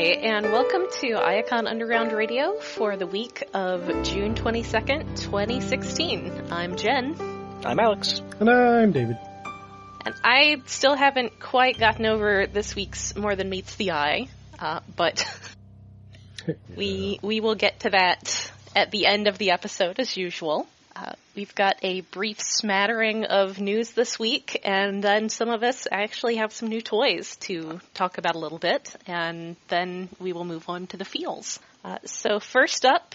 and welcome to Iacon Underground Radio for the week of June 22nd, 2016. I'm Jen. I'm Alex. And I'm David. And I still haven't quite gotten over this week's More Than Meets the Eye, but we will get to that at the end of the episode as usual. We've got a brief smattering of news this week, and then some of us actually have some new toys to talk about a little bit, and then we will move on to the feels. So first up,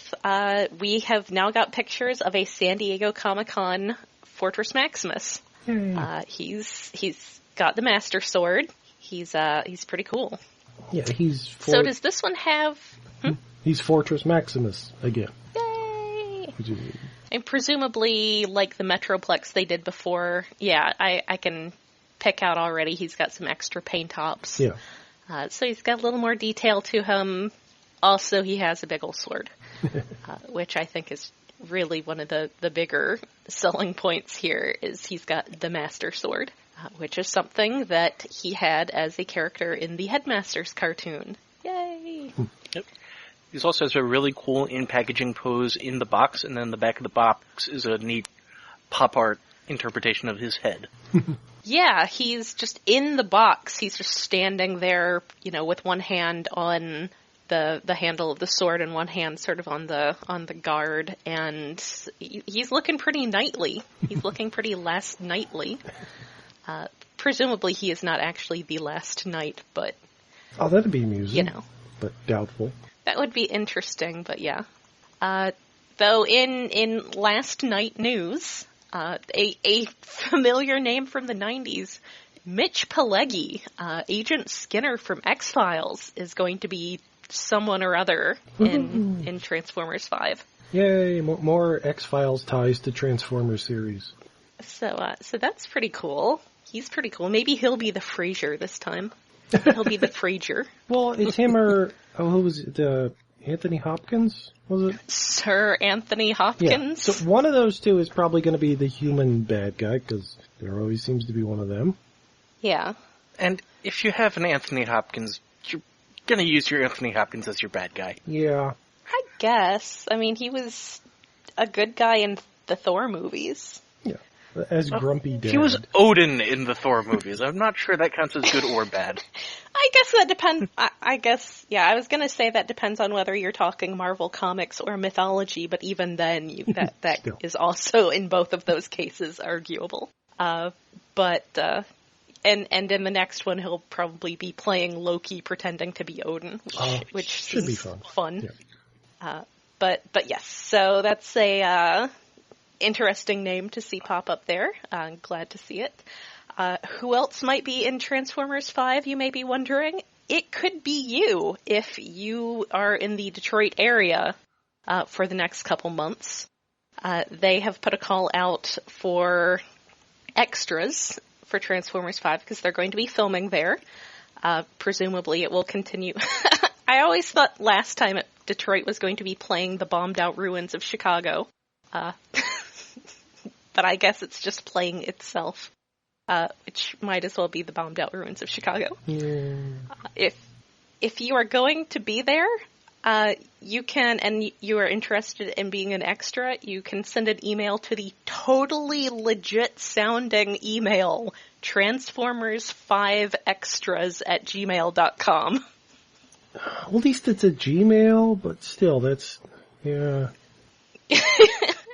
we have now got pictures of a San Diego Comic-Con Fortress Maximus. He's got the Master Sword. He's pretty cool. Yeah, So does this one have... He's Fortress Maximus again. Yay! And presumably, like the Metroplex they did before, yeah, I can pick out already he's got some extra paint tops. Yeah. So he's got a little more detail to him. Also, he has a big old sword, which I think is really one of the bigger selling points here, is he's got the Master Sword, which is something that he had as a character in the Headmasters cartoon. Yay! Yep. He also has a really cool in-packaging pose in the box, and then the back of the box is a neat pop art interpretation of his head. Yeah, he's just in the box. He's just standing there, you know, with one hand on the handle of the sword and one hand sort of on the guard, and he's looking pretty knightly. He's looking pretty last knightly. Presumably he is not actually the last knight, but... Oh, that'd be amusing. You know. But doubtful. That would be interesting, but yeah. Though in last night news, a familiar name from the 90s, Mitch Pileggi, Agent Skinner from X-Files, is going to be someone or other in Transformers 5. Yay, more X-Files ties to Transformers series. So that's pretty cool. He's pretty cool. Maybe he'll be the Frasier this time. He'll be the Frasier. Well, it's him or... Oh, who was it? Anthony Hopkins, was it? Sir Anthony Hopkins? Yeah. So one of those two is probably going to be the human bad guy, because there always seems to be one of them. Yeah. And if you have an Anthony Hopkins, you're going to use your Anthony Hopkins as your bad guy. Yeah. I guess. I mean, he was a good guy in the Thor movies. Yeah. As Grumpy Dad. He was Odin in the Thor movies. I'm not sure that counts as good or bad. I guess that depends. I guess, yeah, I was going to say that depends on whether you're talking Marvel Comics or mythology, but even then, that is also, in both of those cases, arguable. And in the next one, he'll probably be playing Loki pretending to be Odin, which should be fun. Yeah. But yes, so that's a interesting name to see pop up there. I'm glad to see it. Who else might be in Transformers 5, you may be wondering? It could be you, if you are in the Detroit area for the next couple months. They have put a call out for extras for Transformers 5, because they're going to be filming there. Presumably it will continue. I always thought last time Detroit was going to be playing the bombed-out ruins of Chicago. But I guess it's just playing itself. Which might as well be the bombed-out ruins of Chicago. Yeah. If you are going to be there, you can, and you are interested in being an extra, you can send an email to the totally legit-sounding email, transformers5extras@gmail.com. Well, at least it's a Gmail, but still, that's... Yeah...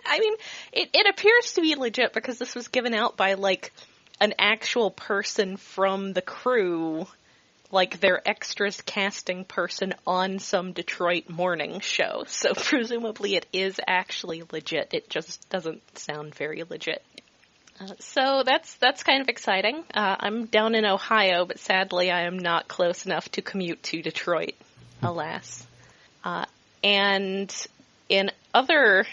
I mean, it appears to be legit because this was given out by, like, an actual person from the crew, like their extras casting person on some Detroit morning show. So presumably it is actually legit. It just doesn't sound very legit. So that's kind of exciting. I'm down in Ohio, but sadly I am not close enough to commute to Detroit, alas. And in other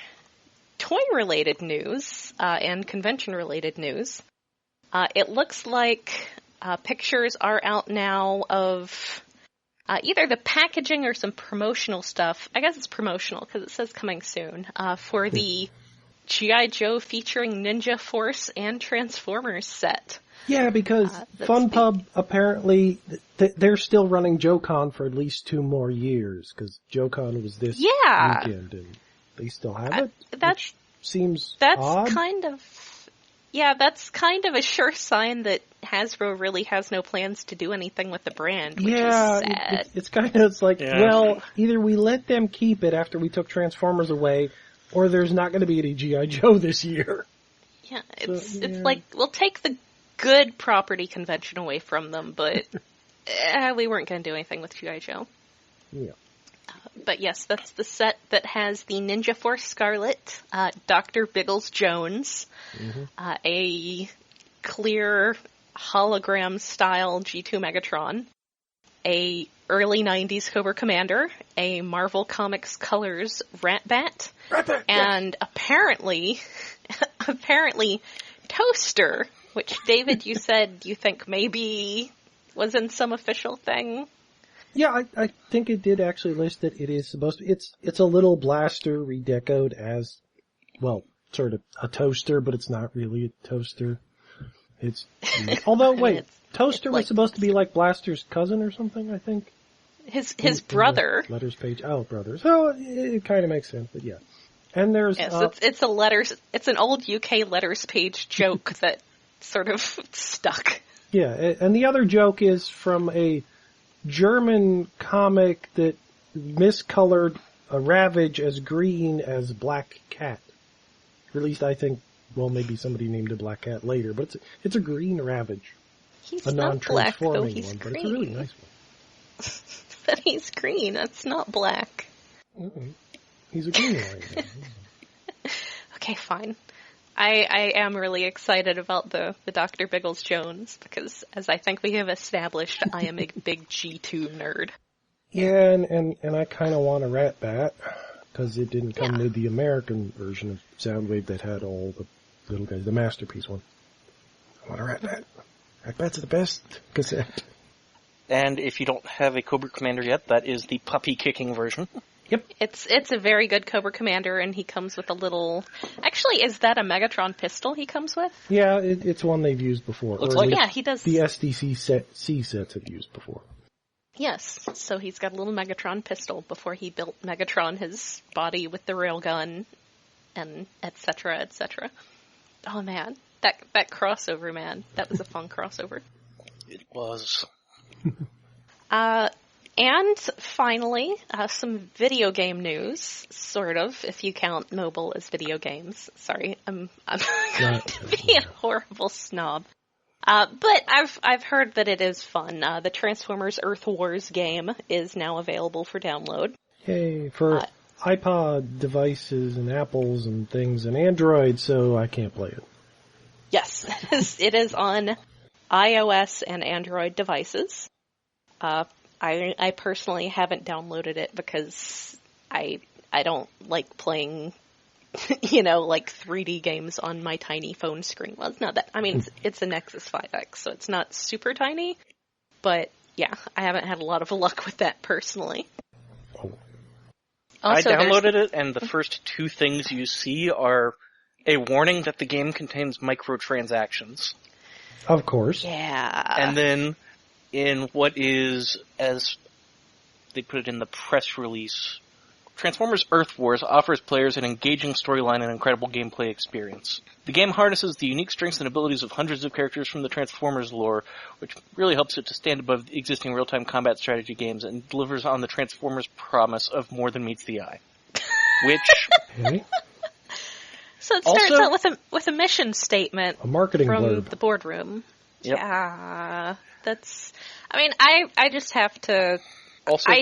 toy-related news and convention-related news, it looks like pictures are out now of either the packaging or some promotional stuff. I guess it's promotional because it says coming soon for the G.I. Joe featuring Ninja Force and Transformers set. Yeah, because FunPub apparently they're still running JoeCon for at least 2 more years because JoeCon was this weekend and they still have it. Which seems odd. That's kind of a sure sign that Hasbro really has no plans to do anything with the brand, which is sad. It's like, well, either we let them keep it after we took Transformers away, or there's not going to be any G.I. Joe this year. Yeah, it's like, we'll take the good property convention away from them, but we weren't going to do anything with G.I. Joe. Yeah. But yes, that's the set that has the Ninja Force Scarlet, Dr. Biggles Jones, a clear hologram-style G2 Megatron, a early 90s Cobra Commander, a Marvel Comics Colors Rat-Bat, and apparently Toaster, which, David, you said you think maybe was in some official thing. Yeah, I think it did actually list that it is supposed to. It's a little blaster redecoed as, well, sort of a toaster, but it's not really a toaster. Although wait, Toaster was supposed to be like Blaster's cousin or something, I think. His brother. Letters page. Oh, brother. So it kind of makes sense, but yeah. And there's it's an old UK letters page joke that sort of stuck. Yeah, and the other joke is from a German comic that miscolored a Ravage as green as Black Cat. Or at least I think, well, maybe somebody named a Black Cat later, but it's a green Ravage. He's a not black, though. He's one, green. But it's a really nice one. But he's green. That's not black. Mm-hmm. He's a green one. Okay, fine. I am really excited about the Dr. Biggles Jones because, as I think we have established, I am a big G2 nerd. Yeah, and I kind of want a Rat Bat because it didn't come with the American version of Soundwave that had all the little guys, the Masterpiece one. I want a Rat Bat. Rat Bat's the best cassette. And if you don't have a Cobra Commander yet, that is the puppy-kicking version. Yep. It's a very good Cobra Commander, and he comes with a little... Actually, is that a Megatron pistol he comes with? Yeah, it's one they've used before. Looks like yeah, he does. The SDC C sets have used before. Yes, so he's got a little Megatron pistol before he built Megatron his body with the railgun, and et cetera, et cetera. Oh man, that crossover, man. That was a fun crossover. It was. And finally, some video game news, sort of, if you count mobile as video games. Sorry, I'm going to be a horrible snob. But I've heard that it is fun. The Transformers Earth Wars game is now available for download. Yay, for iPod devices and Apples and things and Android, so I can't play it. Yes, it is on iOS and Android devices. I personally haven't downloaded it because I don't like playing, like 3D games on my tiny phone screen. Well, it's not that. I mean, it's a Nexus 5X, so it's not super tiny. But yeah, I haven't had a lot of luck with that personally. Also, I downloaded it, and the first 2 things you see are a warning that the game contains microtransactions. Of course. Yeah. And then in what is, as they put it in the press release, Transformers Earth Wars offers players an engaging storyline and incredible gameplay experience. The game harnesses the unique strengths and abilities of hundreds of characters from the Transformers lore, which really helps it to stand above existing real-time combat strategy games and delivers on the Transformers promise of more than meets the eye. Which... Okay. So it starts out with a mission statement. A marketing from blurb. The boardroom. Yep. Yeah, that's... I mean, I just have to... Also,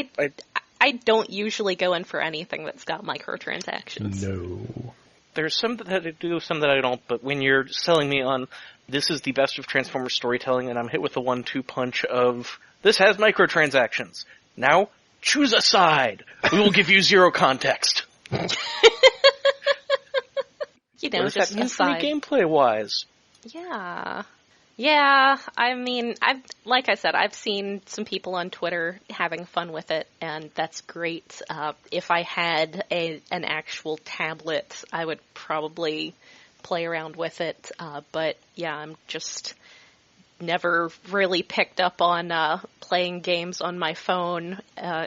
I don't usually go in for anything that's got microtransactions. No. There's some that I do, some that I don't, but when you're selling me on this is the best of Transformers storytelling and I'm hit with the 1-2 punch of this has microtransactions. Now, choose a side. We will give you 0 context. What does that mean for me gameplay-wise? Yeah. Yeah, I mean, like I said, I've seen some people on Twitter having fun with it, and that's great. If I had an actual tablet, I would probably play around with it. But yeah, I'm just never really picked up on playing games on my phone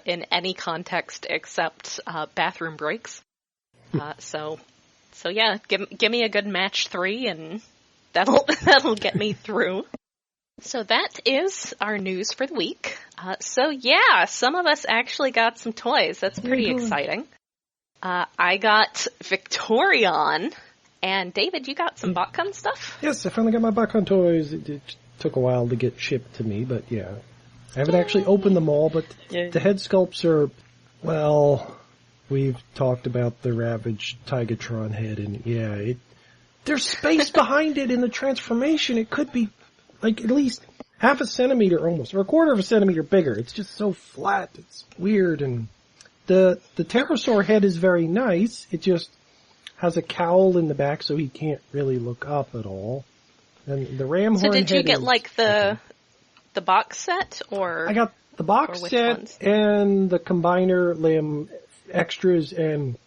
in any context except bathroom breaks. So yeah, give me a good match 3 and that'll get me through. So that is our news for the week. So yeah, some of us actually got some toys. That's pretty exciting. I got Victorion, and David, you got some BotCon stuff? Yes, I finally got my BotCon toys. It took a while to get shipped to me, but yeah. I haven't actually opened them all, but the head sculpts are, well, we've talked about the Ravaged Tigatron head, and yeah, there's space behind it in the transformation. It could be, like, at least half a centimeter almost, or a quarter of a centimeter bigger. It's just so flat. It's weird, and the pterosaur head is very nice. It just has a cowl in the back, so he can't really look up at all. And the ram horn head. So did you get like the box set, or I got the box set ones? And the combiner limb extras and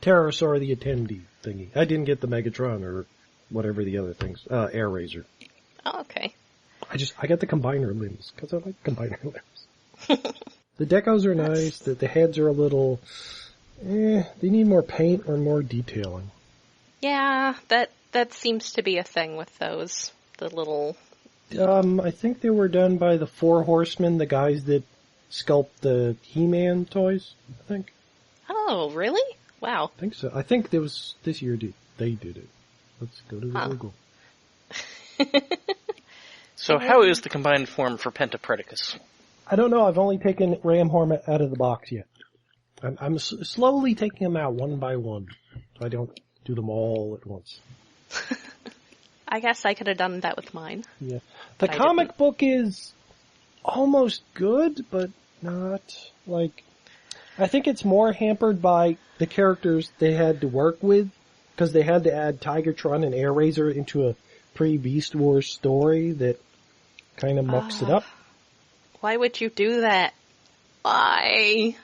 pterosaur the attendee thingy. I didn't get the Megatron or whatever the other things. Air Razor. Oh, okay. I got the combiner limbs because I like combiner limbs. The decos are nice. The heads are a little, they need more paint or more detailing. Yeah, that seems to be a thing with those. The little. I think they were done by the Four Horsemen, the guys that sculpt the He-Man toys. I think. Oh, really? Wow. I think so. I think it was this year. They did it. Let's go to the Google. So how is the combined form for Pentapredicus? I don't know. I've only taken Ramhorn out of the box yet. I'm slowly taking them out one by one. So I don't do them all at once. I guess I could have done that with mine. Yeah. The comic book is almost good, but not like... I think it's more hampered by the characters they had to work with, because they had to add Tigatron and Air Razor into a pre-Beast Wars story that kind of mucks it up. Why would you do that? Why?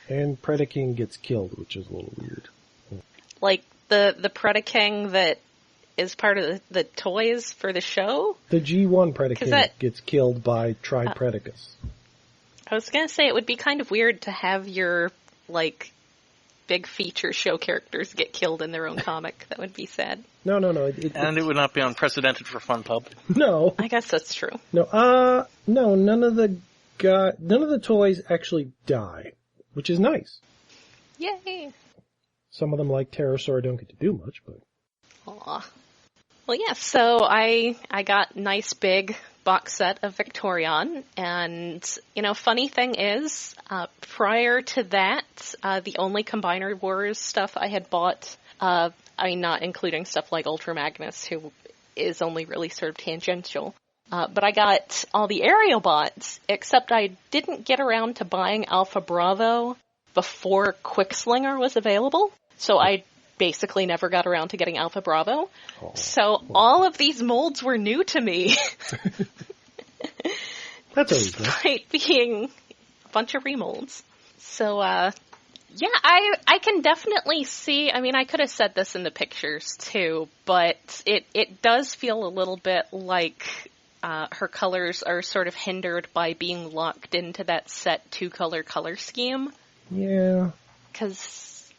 And Predaking gets killed, which is a little weird. Like the Predaking that is part of the toys for the show? The G1 Predaking gets killed by Tripredacus. I was gonna say it would be kind of weird to have your, like, big feature show characters get killed in their own comic. That would be sad. No. And it would not be unprecedented for FunPub. No. I guess that's true. No, none of the toys actually die, which is nice. Yay! Some of them, like Pterosaur, don't get to do much, but... Aw. Well, yeah, so I got nice big box set of Victorion, and, funny thing is, prior to that, the only Combiner Wars stuff I had bought, not including stuff like Ultra Magnus, who is only really sort of tangential, but I got all the Aerial bots, except I didn't get around to buying Alpha Bravo before Quickslinger was available, so I basically never got around to getting Alpha Bravo. So all of these molds were new to me. That's always good. Despite being a bunch of remolds. So, I can definitely see, I could have said this in the pictures too, but it does feel a little bit like her colors are sort of hindered by being locked into that set 2-color color scheme. Yeah. Because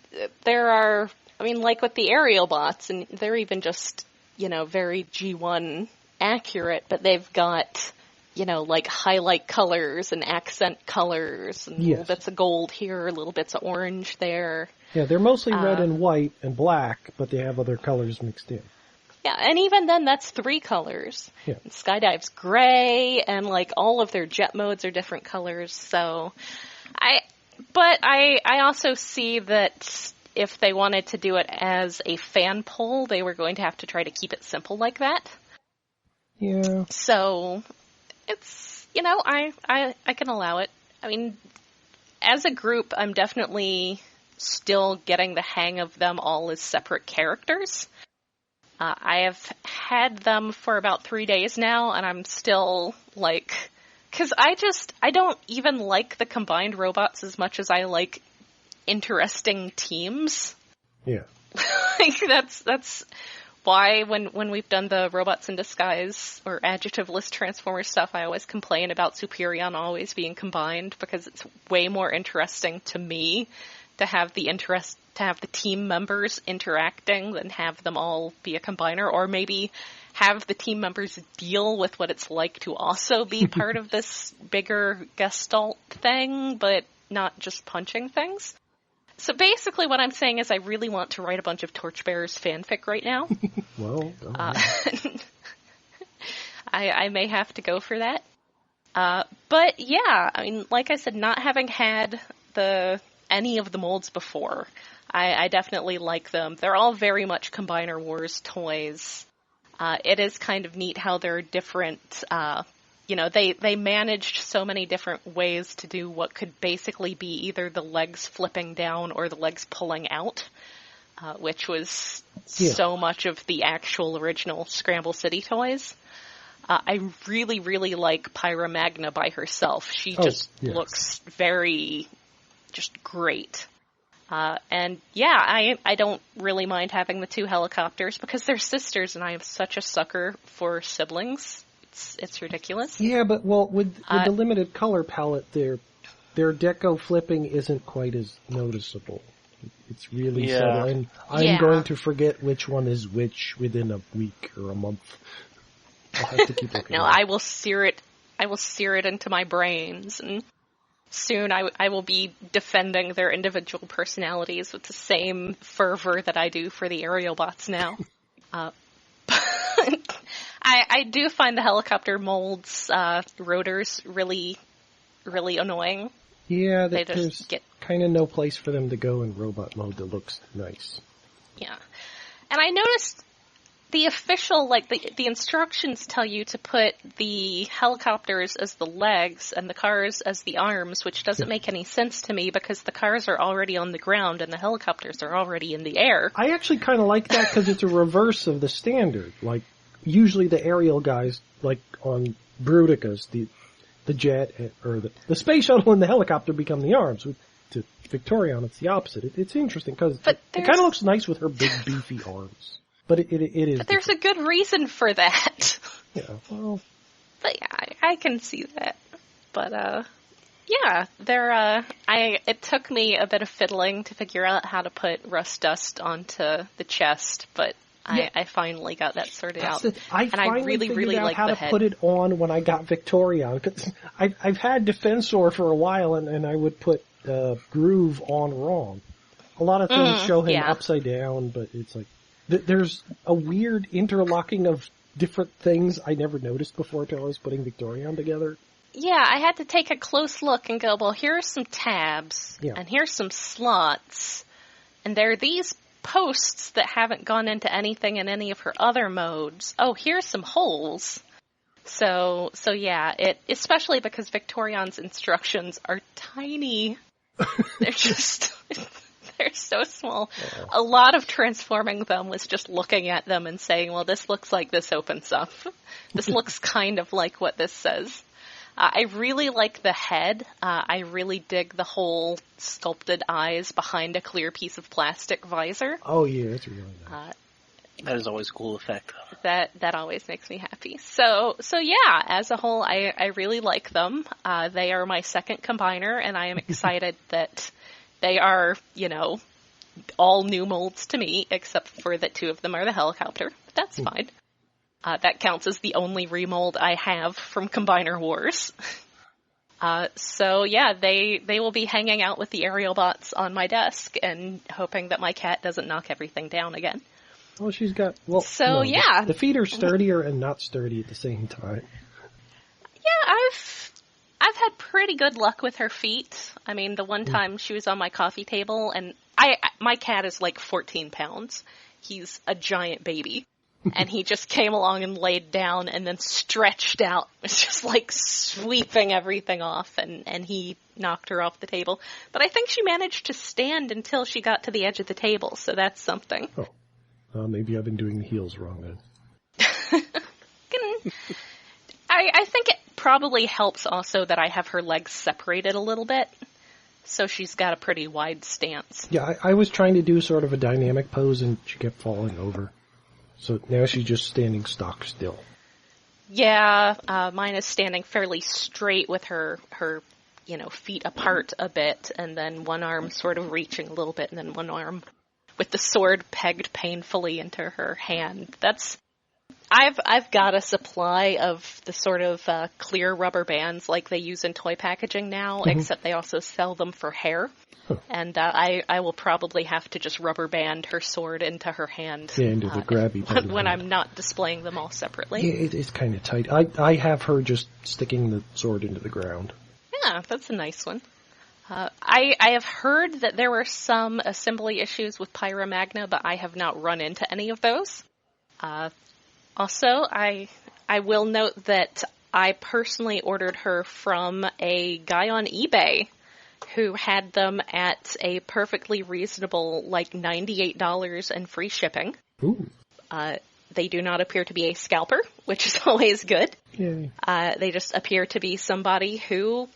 there are, like with the Aerial bots, and they're even just, very G1 accurate, but they've got, like highlight colors and accent colors, and little bits of gold here, little bits of orange there. Yeah, they're mostly red and white and black, but they have other colors mixed in. Yeah, and even then, that's 3 colors. Yeah. And Skydive's gray, and like all of their jet modes are different colors, so I also see that if they wanted to do it as a fan poll, they were going to have to try to keep it simple like that. Yeah. So, it's, I can allow it. As a group, I'm definitely still getting the hang of them all as separate characters. I have had them for about 3 days now, and I'm still, because I don't even like the combined robots as much as I like interesting teams. Yeah. That's why when we've done the robots in disguise or adjectiveless Transformers stuff, I always complain about Superion always being combined, because it's way more interesting to me to have the team members interacting than have them all be a combiner, or maybe have the team members deal with what it's like to also be part of this bigger gestalt thing, but not just punching things. So basically what I'm saying is I really want to write a bunch of Torchbearers fanfic right now. Well, I may have to go for that. But yeah, I mean, like I said, not having had any of the molds before, I definitely like them. They're all very much Combiner Wars toys. It is kind of neat how they're different. They managed so many different ways to do what could basically be either the legs flipping down or the legs pulling out, which was so much of the actual original Scramble City toys. I really, really like Pyra Magna by herself. She looks very just great. And yeah, I don't really mind having the two helicopters because they're sisters, and I am such a sucker for siblings. It's ridiculous. Yeah, but with the limited color palette, their deco flipping isn't quite as noticeable. It's really subtle, and I'm going to forget which one is which within a week or a month. I'll have to keep looking. No, I will sear it. I will sear it into my brains, and soon I will be defending their individual personalities with the same fervor that I do for the aerial bots now. I do find the helicopter molds rotors really, really annoying. Yeah, there's kind of no place for them to go in robot mode that looks nice. Yeah. And I noticed the official, the instructions tell you to put the helicopters as the legs and the cars as the arms, which doesn't make any sense to me because the cars are already on the ground and the helicopters are already in the air. I actually kind of like that because it's a reverse of the standard. Like, usually the aerial guys, like on Bruticus, the jet, or the space shuttle and the helicopter become the arms. To Victorion, it's the opposite. It's interesting because it kind of looks nice with her big, beefy arms. But it is. But there's a good reason for that. Yeah, well. But yeah, I can see that. But, yeah, it took me a bit of fiddling to figure out how to put rust dust onto the chest, but I finally got that sorted out. I really like how to put it on when I got Victorion. Cause I've had Defensor for a while, and I would put Groove on wrong. A lot of things show him upside down, but it's like there's a weird interlocking of different things I never noticed before until I was putting Victorion together. Yeah, I had to take a close look and go, well, here are some tabs, and here's some slots, and there are these posts that haven't gone into anything in any of her other modes. Oh, here's some holes. So yeah, especially because Victorion's instructions are tiny. They're so small. Yeah. A lot of transforming them was just looking at them and saying, well, this looks like this opens up. This looks kind of like what this says. I really like the head. I really dig the whole sculpted eyes behind a clear piece of plastic visor. Oh yeah, that's really nice. That is always a cool effect. That always makes me happy. So yeah, as a whole, I really like them. They are my second combiner, and I am excited that they are, all new molds to me, except for that two of them are the helicopter. But that's fine. That counts as the only remold I have from Combiner Wars. So yeah, they will be hanging out with the aerial bots on my desk and hoping that my cat doesn't knock everything down again. Well, she's got, yeah. The feet are sturdier and not sturdy at the same time. Yeah, I've had pretty good luck with her feet. I mean, the one time she was on my coffee table, and my cat is like 14 pounds. He's a giant baby. And he just came along and laid down and then stretched out. It's just like sweeping everything off, and he knocked her off the table. But I think she managed to stand until she got to the edge of the table, so that's something. Oh, maybe I've been doing the heels wrong then. I think it probably helps also that I have her legs separated a little bit, so she's got a pretty wide stance. Yeah, I was trying to do sort of a dynamic pose, and she kept falling over. So now she's just standing stock still. Yeah, mine is standing fairly straight with her feet apart a bit, and then one arm sort of reaching a little bit, and then one arm with the sword pegged painfully into her hand. I've got a supply of the sort of clear rubber bands like they use in toy packaging now, except they also sell them for hair. Huh. And I will probably have to just rubber band her sword into her hand. Yeah, into the grabby part when I'm not displaying them all separately. Yeah, it's kind of tight. I have her just sticking the sword into the ground. Yeah, that's a nice one. I have heard that there were some assembly issues with Pyra Magna, but I have not run into any of those. Also, I will note that I personally ordered her from a guy on eBay who had them at a perfectly reasonable, $98 and free shipping. Ooh. They do not appear to be a scalper, which is always good. Yay. They just appear to be somebody who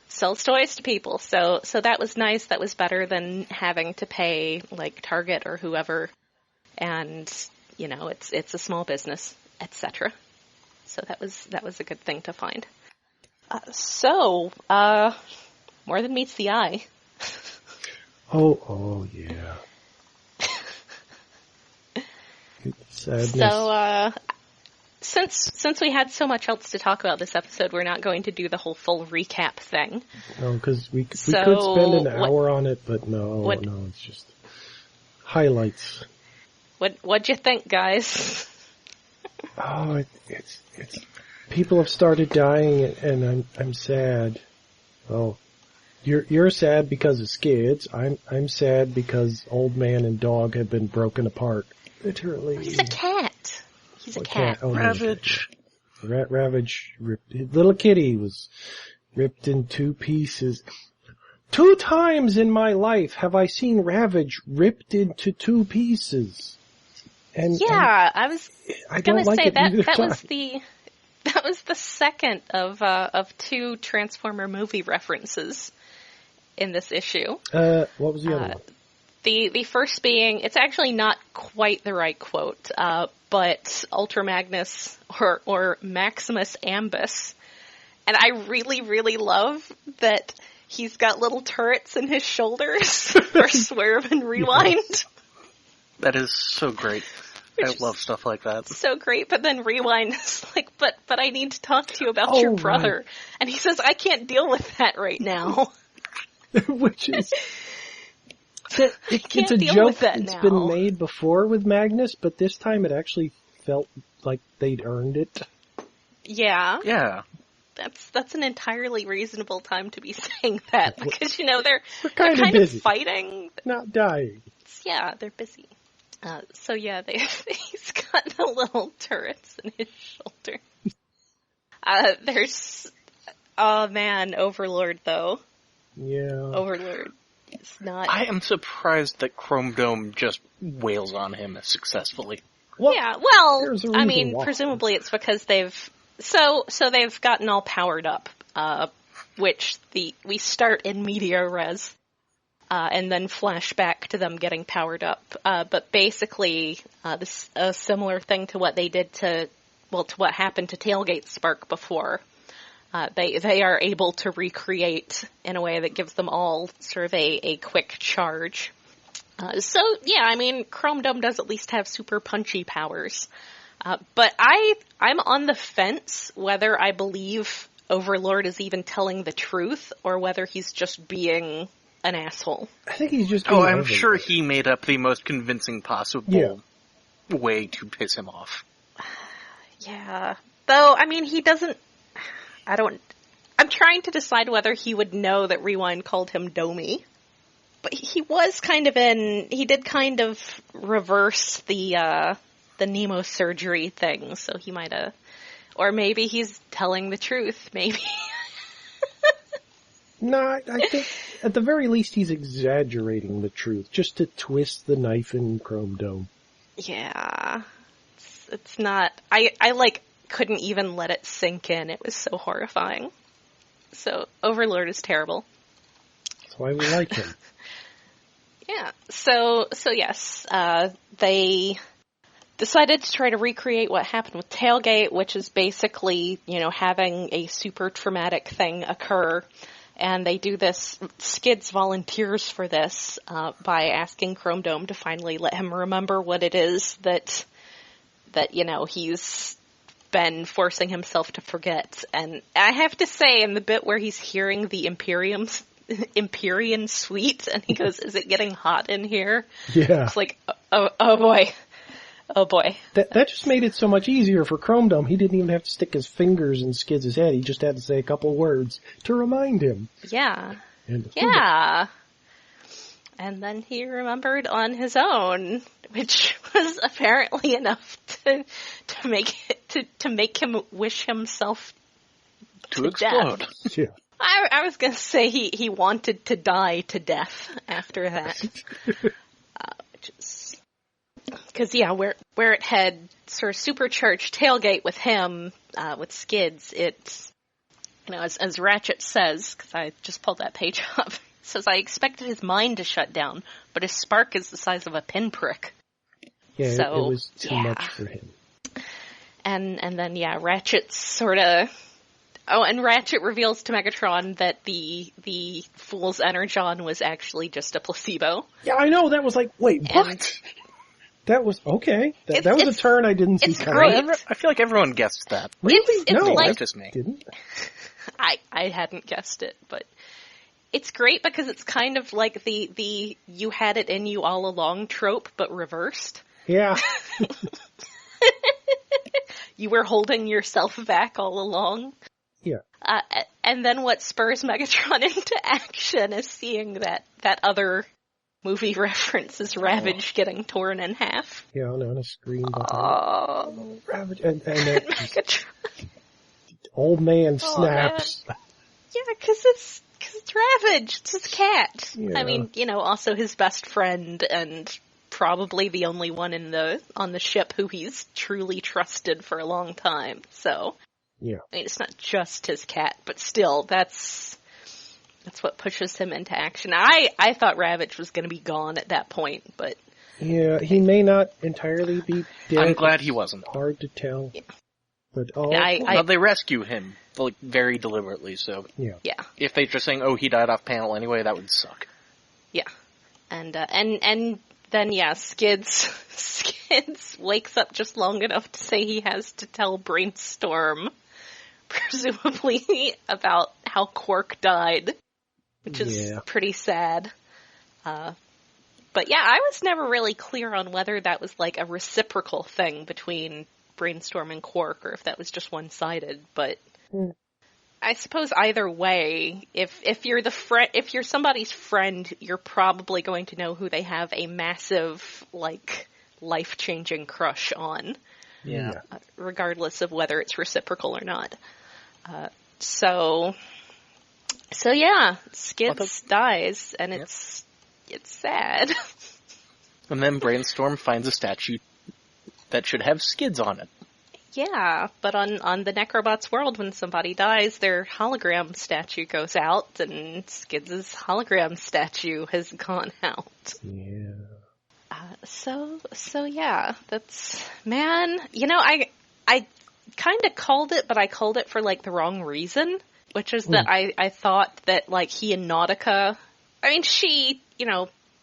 sells toys to people. So that was nice. That was better than having to pay Target or whoever. And it's a small business, etc. So that was a good thing to find. More than meets the eye. Oh yeah. It's sadness. So since we had so much else to talk about this episode, we're not going to do the whole full recap thing. No, because we could spend an hour on it, but no, it's just highlights. What'd you think, guys? Oh, it's people have started dying, and I'm sad. Oh, you're sad because of skids. I'm sad because old man and dog have been broken apart. Literally. He's a cat. He's a cat. Oh, Ravage. Ravage ripped. Little kitty was ripped in 2 pieces. 2 times in my life have I seen Ravage ripped into 2 pieces. And I was gonna say that was the second of 2 Transformer movie references in this issue. What was the other one? The first being, it's actually not quite the right quote, but Ultra Magnus or Maximus Ambus. And I really, really love that he's got little turrets in his shoulders for swerve and rewind. That is so great. I love stuff like that. So great, but then Rewind is like, but I need to talk to you about your brother. Right. And he says, I can't deal with that right now. Which is... It's a joke that's been made before with Magnus, but this time it actually felt like they'd earned it. Yeah. Yeah. That's an entirely reasonable time to be saying that, because, they're kind of busy. Fighting. Not dying. Yeah, they're busy. He's got the little turrets in his shoulder. There's, oh man, Overlord though. Yeah. Overlord. It's not. I am surprised that Chrome Dome just wails on him successfully. Well, yeah, well, I mean, presumably it's because they've gotten all powered up, which we start in media res. And then flash back to them getting powered up. But basically, this a similar thing to what they did to what happened to Tailgate Spark before. They are able to recreate in a way that gives them all sort of a quick charge. Chrome Dome does at least have super punchy powers. But I'm on the fence whether I believe Overlord is even telling the truth or whether he's just being an asshole. I think he's just I'm Overlord. Sure he made up the most convincing possible way to piss him off. Yeah. Though, I mean, he doesn't... I'm trying to decide whether he would know that Rewind called him Domi. But he was he did kind of reverse the Nemo surgery thing, so he might have... Or maybe he's telling the truth, maybe. No, I think at the very least he's exaggerating the truth, just to twist the knife in Chrome Dome. Yeah. It's not... I couldn't even let it sink in. It was so horrifying. So, Overlord is terrible. That's why we like him. Yeah. So yes, they decided to try to recreate what happened with Tailgate, which is basically, having a super traumatic thing occur. And they do this, Skids volunteers for this, by asking Chrome Dome to finally let him remember what it is that, he's been forcing himself to forget. And I have to say, in the bit where he's hearing the Empyrean suite, and he goes, "Is it getting hot in here?" Yeah. It's like, oh boy. Oh boy. That just made it so much easier for Chrome Dome. He didn't even have to stick his fingers in Skids' head. He just had to say a couple words to remind him. Yeah. And And then he remembered on his own, which was apparently enough to make him wish himself to explode. Death. Yeah. I was gonna say he wanted to die to death after that. Which is... Because, where it had sort of supercharged Tailgate with him, with Skids, it's, as Ratchet says, because I just pulled that page up, says, "I expected his mind to shut down, but his spark is the size of a pinprick." Yeah, so, it was too much for him. And then, Ratchet's sort of... Oh, and Ratchet reveals to Megatron that the Fool's Energon was actually just a placebo. Yeah, I know, that was like, wait, what? And that was, okay. That was a turn I didn't see coming. Great. I feel like everyone guessed that. Really? It's no, like, that's just me. Didn't. I hadn't guessed it, but it's great because it's kind of like the you had it in you all along trope, but reversed. Yeah. You were holding yourself back all along. Yeah. And then what spurs Megatron into action is seeing that other movie reference is Ravage getting torn in half. Yeah, on a screen behind. Oh. Ravage, and Megatron. Old man snaps. Man. Yeah, because it's Ravage. It's his cat. Yeah. I mean, also his best friend and probably the only one on the ship who he's truly trusted for a long time. So, yeah. I mean, it's not just his cat, but still, that's what pushes him into action. I thought Ravage was going to be gone at that point, but... Yeah, he may not entirely be dead. I'm glad he wasn't. Hard to tell. Yeah. But, they rescue him, like, very deliberately, so... Yeah. Yeah. If they're just saying, he died off panel anyway, that would suck. Yeah. And then, Skids wakes up just long enough to say he has to tell Brainstorm, presumably, about how Quark died, which is pretty sad. But yeah, I was never really clear on whether that was like a reciprocal thing between Brainstorm and Quark, or if that was just one-sided, but... I suppose either way, if you're somebody's friend, you're probably going to know who they have a massive, like, life-changing crush on. Yeah. Regardless of whether it's reciprocal or not. So yeah, Skids dies, and it's sad. And then Brainstorm finds a statue that should have Skids on it. Yeah, but on the Necrobot's world, when somebody dies, their hologram statue goes out, and Skids' hologram statue has gone out. Yeah. So yeah, that's, man, I kind of called it, but I called it for, like, the wrong reason, which is that I thought that, like, he and Nautica, I mean, she,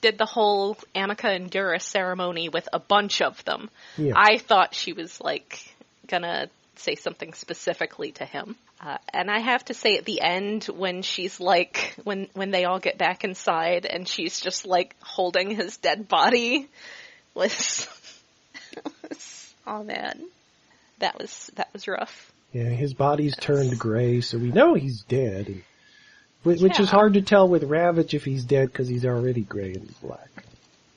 did the whole Amica Endura ceremony with a bunch of them. Yeah. I thought she was, like, gonna say something specifically to him. And I have to say at the end, when she's like, when they all get back inside and she's just like holding his dead body was oh man, that was rough. Yeah, his body's turned gray, so we know he's dead. And, which is hard to tell with Ravage if he's dead because he's already gray and black.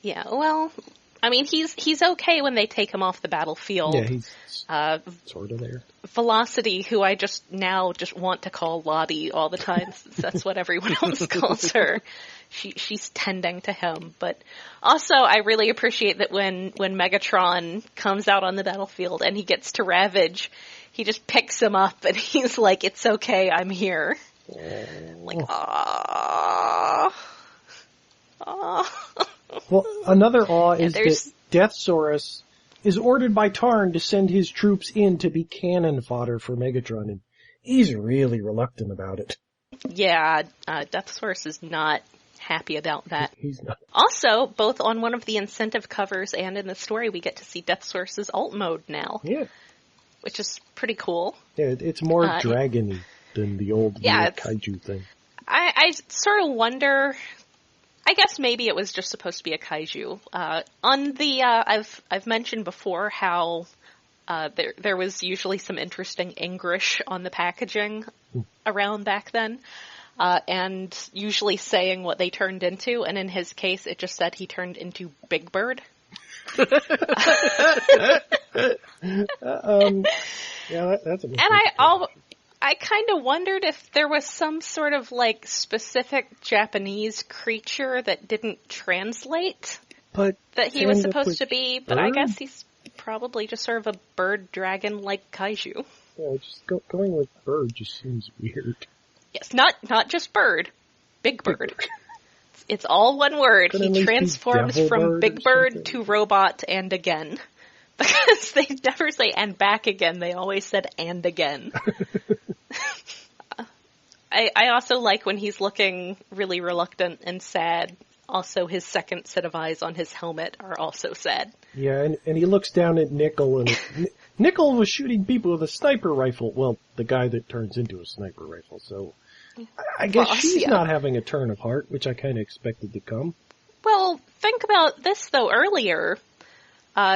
Yeah, well, I mean, he's okay when they take him off the battlefield. Yeah, he's sort of there. Velocity, who I just want to call Lottie all the time, since that's what everyone else calls her. She's tending to him. But also, I really appreciate that when Megatron comes out on the battlefield and he gets to Ravage, he just picks him up and he's like, "It's okay, I'm here." Like, aww. Aww. Well, another awe is that Deathsaurus, is ordered by Tarn to send his troops in to be cannon fodder for Megatron, and he's really reluctant about it. Yeah, Death Source is not happy about that. He's not. Also, both on one of the incentive covers and in the story, we get to see Death Source's alt mode now. Yeah. Which is pretty cool. Yeah, it's more dragon-y than the old weird kaiju thing. I sort of wonder, I guess maybe it was just supposed to be a kaiju. On the, I've mentioned before how there was usually some interesting English on the packaging around back then. And usually saying what they turned into, and in his case, it just said he turned into Big Bird. Yeah, that's a And I kind of wondered if there was some sort of, like, specific Japanese creature that didn't translate but that he was supposed to be, but bird? I guess he's probably just sort of a bird-dragon-like kaiju. Yeah, just going with bird just seems weird. Yes, not just bird. Big Bird. It's all one word. He transforms from Big Bird to robot and again. Because they never say and back again. They always said and again. I also like when he's looking really reluctant and sad. Also, his second set of eyes on his helmet are also sad. Yeah, and he looks down at Nickel, and Nickel was shooting people with a sniper rifle. Well, the guy that turns into a sniper rifle, so I guess she's not having a turn of heart, which I kind of expected to come. Well, think about this, though, earlier.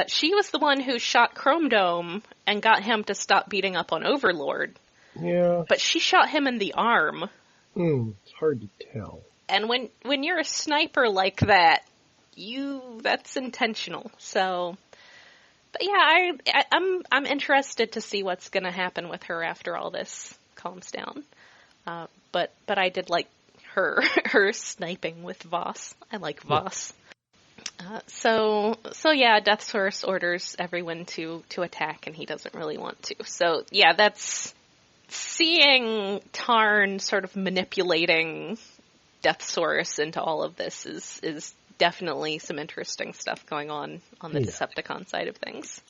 She was the one who shot Chrome Dome and got him to stop beating up on Overlord. Yeah. But she shot him in the arm. It's hard to tell. And when you're a sniper like that, that's intentional. So, but yeah, I'm interested to see what's going to happen with her after all this calms down. But I did like her sniping with Voss. I like Voss. So yeah, Death Source orders everyone to attack, and he doesn't really want to. So yeah, that's seeing Tarn sort of manipulating Death Source into all of this is definitely some interesting stuff going on the Decepticon side of things.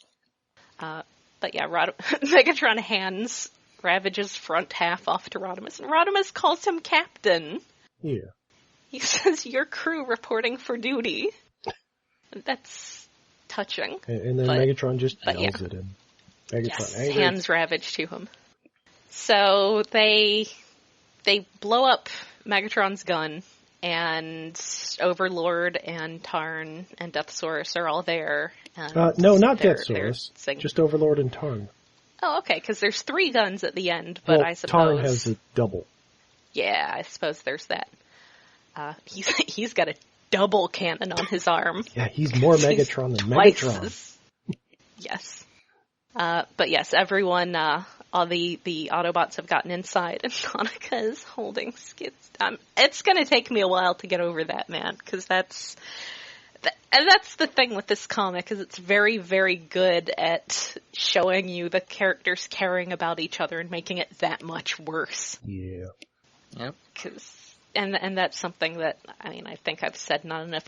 But yeah, Megatron hands Ravage's front half off to Rodimus, and Rodimus calls him Captain. Yeah. He says, "Your crew reporting for duty." That's touching. And then Megatron just yells at him. Megatron hands Ravage to him. So they blow up Megatron's gun, and Overlord and Tarn and Death Source are all there. And no, not Death Source. Just Overlord and Tarn. Oh, okay, because there's 3 guns at the end, but I suppose Tarn has a double. Yeah, I suppose there's that. He's got a double cannon on his arm. Yeah, he's more Megatron than Megatron. Yes. But yes, everyone, all the Autobots have gotten inside, and Monica is holding Skids. It's gonna take me a while to get over that, man, because that's the thing with this comic, is it's very, very good at showing you the characters caring about each other and making it that much worse. Yeah. Yep. And that's something that, I think I've said not enough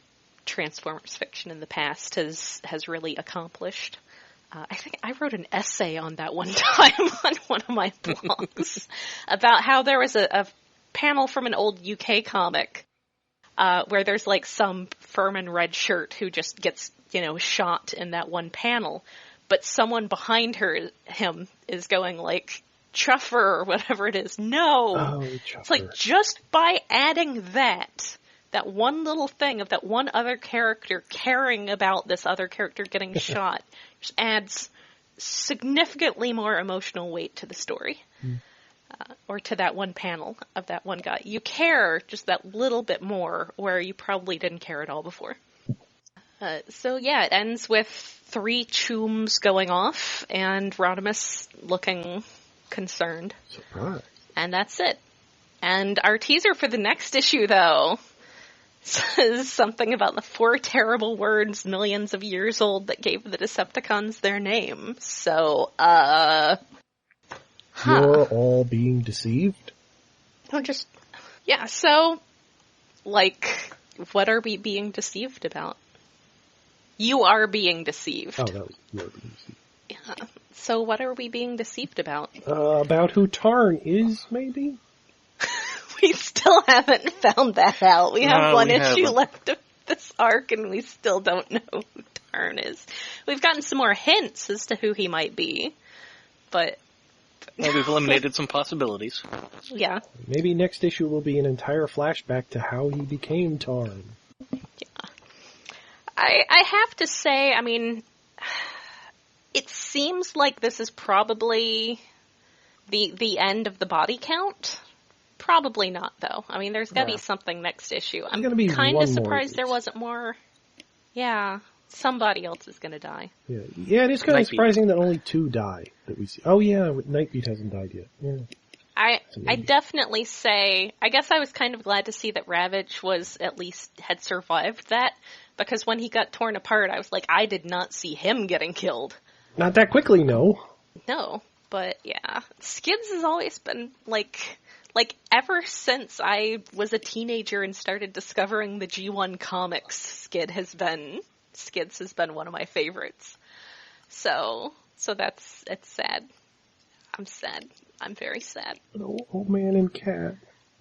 Transformers fiction in the past has really accomplished. I think I wrote an essay on that one time on one of my blogs about how there was a panel from an old UK comic where there's like some Furman red shirt who just gets, shot in that one panel, but someone behind him is going like, Chuffer or whatever it is. No! Oh, Chuffer. It's like, just by adding that one little thing of that one other character caring about this other character getting shot, just adds significantly more emotional weight to the story. Or to that one panel of that one guy. You care just that little bit more, where you probably didn't care at all before. So yeah, it ends with 3 chooms going off, and Rodimus looking concerned. Surprise. And that's it. And our teaser for the next issue, though, says something about the 4 terrible words millions of years old that gave the Decepticons their name. So, You're all being deceived? So, like, what are we being deceived about? You are being deceived. Oh, that was your easy. Yeah. So what are we being deceived about? About who Tarn is, maybe? We still haven't found that out. We have No, one we issue haven't. left of this arc, and we still don't know who Tarn is. We've gotten some more hints as to who he might be, but Well, we've eliminated some possibilities. yeah. Maybe next issue will be an entire flashback to how he became Tarn. I have to say, I mean, it seems like this is probably the end of the body count. Probably not, though. I mean, there's got to be something next issue. I'm gonna be kind one of more surprised at there least. wasn't more. Yeah, somebody else is going to die. Yeah, it is kind of Nightbeat. surprising that only 2 die that we see. Oh yeah, Nightbeat hasn't died yet. Yeah. I definitely say, I guess I was kind of glad to see that Ravage had survived that, because when he got torn apart, I was like, I did not see him getting killed. Not that quickly, no. No, but yeah. Skids has always been, like ever since I was a teenager and started discovering the G1 comics, Skids has been one of my favorites. So it's sad. I'm sad. I'm very sad. Old man and cat.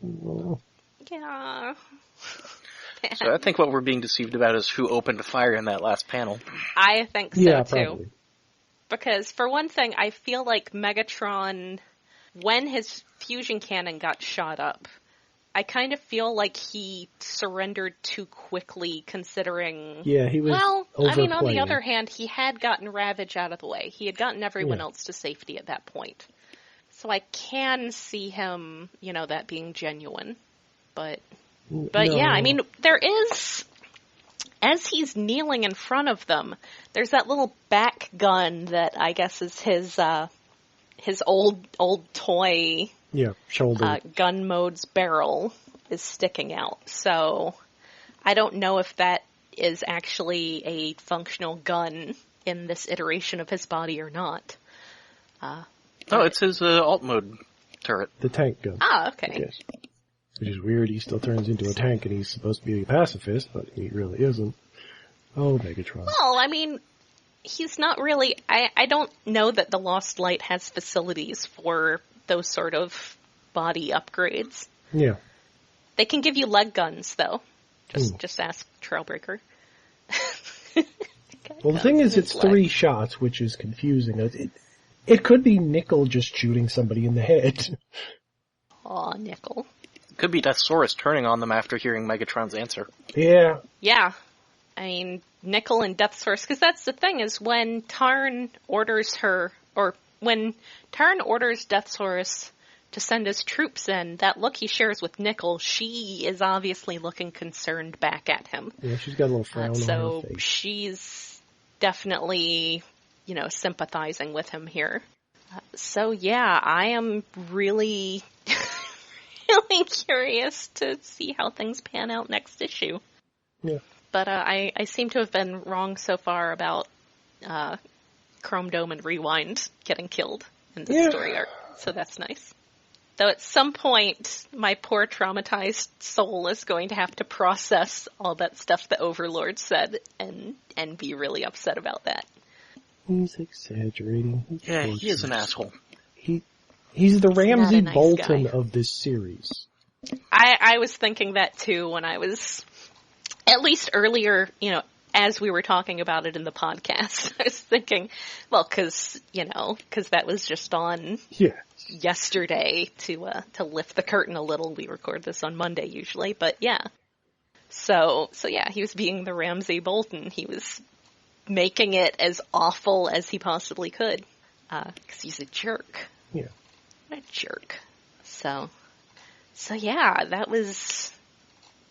Oh. Yeah. So I think what we're being deceived about is who opened fire in that last panel. I think so, Yeah, too. probably. Because, for one thing, I feel like Megatron, when his fusion cannon got shot up, I kind of feel like he surrendered too quickly, considering... Yeah, he was Well, I mean, on the overplaying. other hand, he had gotten Ravage out of the way. He had gotten everyone Yeah. else to safety at that point. So I can see him, that being genuine. But No. yeah, I mean, there is... As he's kneeling in front of them, there's that little back gun that I guess is his old toy Yeah, shoulder. gun mode's barrel is sticking out. So I don't know if that is actually a functional gun in this iteration of his body or not. Oh, it's his alt mode turret. The tank gun. Ah, okay. Yes. Which is weird, he still turns into a tank and he's supposed to be a pacifist, but he really isn't. Oh, Megatron. Well, I mean, he's not really... I don't know that the Lost Light has facilities for those sort of body upgrades. Yeah. They can give you leg guns, though. Just ask Trailbreaker. Well, the thing is, it's 3 shots, which is confusing. It could be Nickel just shooting somebody in the head. Aw, Nickel. Could be Deathsaurus turning on them after hearing Megatron's answer. Yeah. Yeah. I mean, Nickel and Deathsaurus, because that's the thing, is when Tarn orders when Tarn orders Deathsaurus to send his troops in, that look he shares with Nickel, she is obviously looking concerned back at him. Yeah, she's got a little frown on So her face. she's definitely, sympathizing with him here. So yeah, I am really, really curious to see how things pan out next issue. Yeah. But I seem to have been wrong so far about Chrome Dome and Rewind getting killed in this story arc, so that's nice. Though at some point, my poor traumatized soul is going to have to process all that stuff the Overlord said and be really upset about that. He's exaggerating. Yeah, he is an asshole. He's the Ramsay nice Bolton guy. of this series. I was thinking that too when I was, at least earlier, as we were talking about it in the podcast, I was thinking, well, cause that was just on Yeah. yesterday to lift the curtain a little. We record this on Monday usually, but yeah. So yeah, he was being the Ramsay Bolton. He was making it as awful as he possibly could. 'Cause he's a jerk. Yeah. What a jerk. So yeah,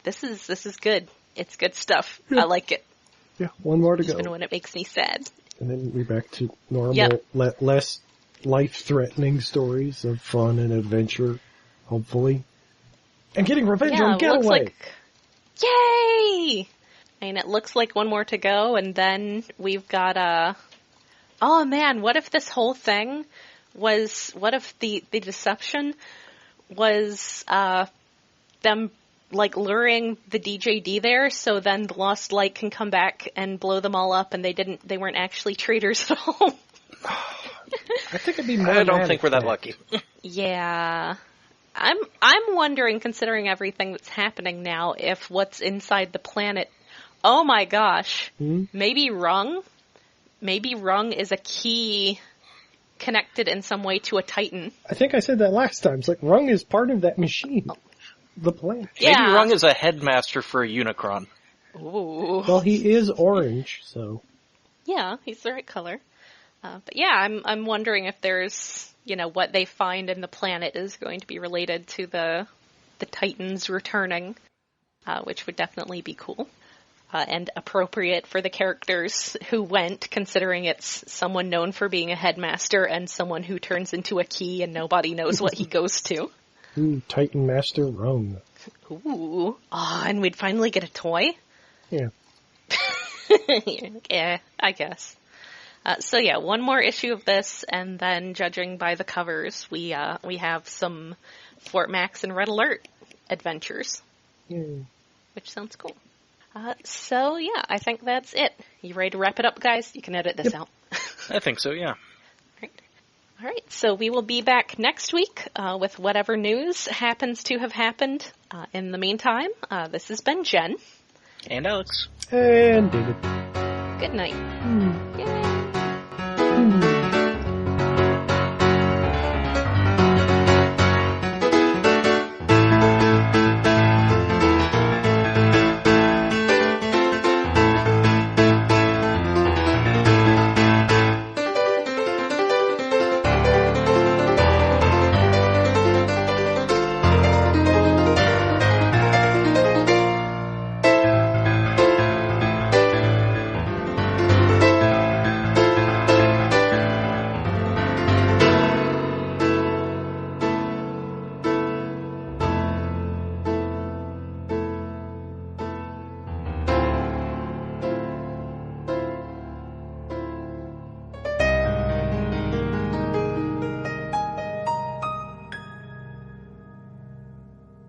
this is good. It's good stuff. I like it. Yeah, one more to go. Even when it makes me sad. And then we're back to normal, Yep. less life-threatening stories of fun and adventure, hopefully. And getting revenge on It looks Getaway! like, yay! I mean, it looks like one more to go, and then we've got oh man, what if this whole thing what if the deception was, them like luring the DJD there, so then the Lost Light can come back and blow them all up, and they weren't actually traitors at all. I think it'd be more. I don't think we're that lucky. Yeah. I'm wondering, considering everything that's happening now, if what's inside the planet, oh my gosh, maybe Rung? Maybe Rung is a key connected in some way to a Titan. I think I said that last time. It's like Rung is part of that machine. The planet. Yeah. Maybe Rung is a headmaster for a Unicron. Ooh. Well, he is orange, so. Yeah, he's the right color. But yeah, I'm wondering if there's, what they find in the planet is going to be related to the Titans returning, which would definitely be cool. And appropriate for the characters who went, considering it's someone known for being a headmaster and someone who turns into a key and nobody knows what he goes to. Ooh, Titan Master Rung. Ooh. Oh, and we'd finally get a toy? Yeah. Yeah, I guess. So yeah, one more issue of this, and then judging by the covers, we have some Fort Max and Red Alert adventures. Which sounds cool. So yeah, I think that's it. You ready to wrap it up, guys? You can edit this out. I think so, yeah. All right, so we will be back next week with whatever news happens to have happened. In the meantime, this has been Jen. And Alex. And David. Good night. Yay.